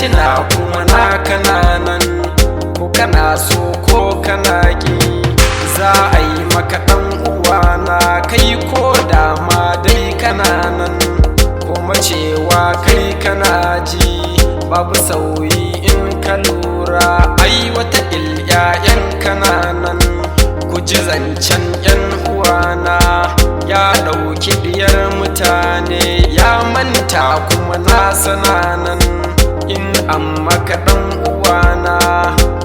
tuna kuma na kananan ko kana so ko kana ki za a yi maka ɗan uwana kai ko dama dai kananan kuma cewa kai kana ji babu sauyi in ka lura ai wata ƴaƴan kananan ku ji zancen ƴan uwana ya ɗauki diyar mutane ya manta kuma na sananan in an maka ɗan uwana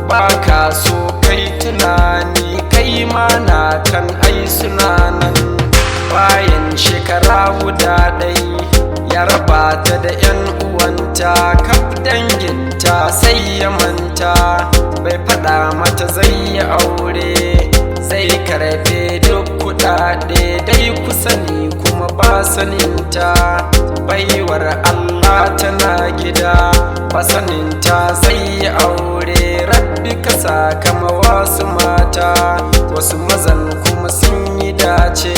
ba ka so kai tunani kai ma na kan ai sunanan bayan shekara guda ɗai ya raba ta da ƴan uwanta kaf danginta sai ya manta bai faɗa mata zai yi aure zai karɓe duk kuɗaɗe dai ku sani kuma ba saninta baiwar Allah tana gida ba saninta zai yi aure rabbi ka saka ma wasu mata wasu mazan kuma sun yi dace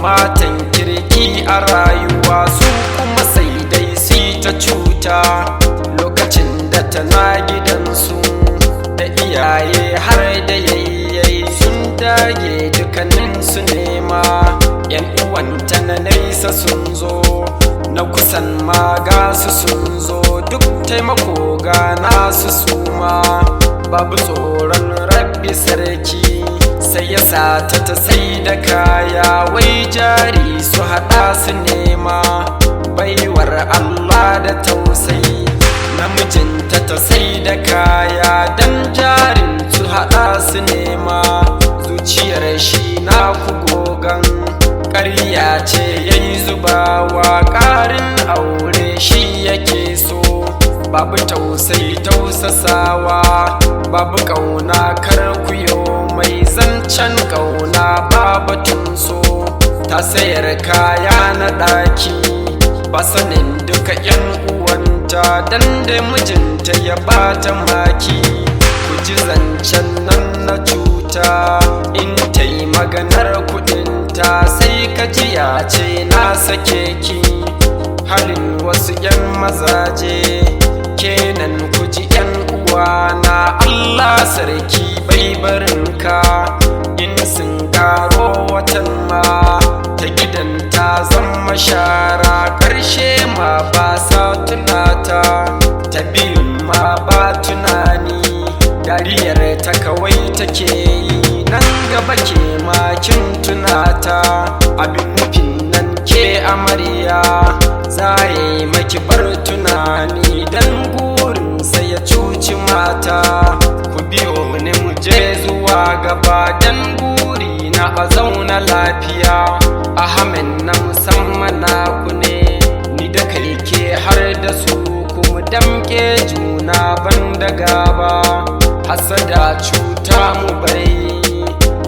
matan kirki a rayuwa su kuma sai dai su ta cuta lokacin da tana gidansu da iyaye har da yayyai sun dage dukkanin su nema yan uwanta na nesa sun zo na kusan ma ga su sun zo duk taimako ga nasu suma babu tsoron rabbi sarki sai ya sata ta sai da kaya wai jari su haɗa su nema baiwar Allah da tausayi namijinta ta sai da kaya dan jarin su haɗa su nema zuciyar shi na ku gogan ƙarya ce yayi zubawa ƙarin aure shi yake so babu tausayi tausasawa babu ƙauna kar ku yo mai zancen ƙauna babatun so ta sayar kaya na ɗaki ba sanin duka ƴan uwanta dan da mijinta ya bata maki ku ji zancen nan na cuta in ta yi maganar kuɗinta sai ka ji ya ce na sake ki halin wasu ƴan mazaje kenan ku ji ƴan uwana Allah sarki bai barinka in sun karo watan ma ta gidan ta zama shara ƙarshe ma ba sa tunata ta biyun ma ba tunani dariyar ta kawai take yi nan gaba ke makin tunata abin nufin nan ke amarya za ya yi maki bar tunani dan gurinsa ya cuci mata ku biyo ni mu je zuwa gaba dan guri na a zauna lafiya ahamen na musamman naku ne ni da kai ke har da su kuma damke juna ban da gaba hasada cuta mu bai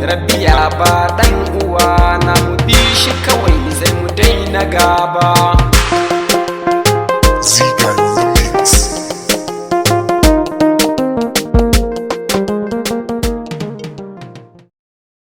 rabbi ya ba dan uwa na mu bi shi kawai zai mu daina gaba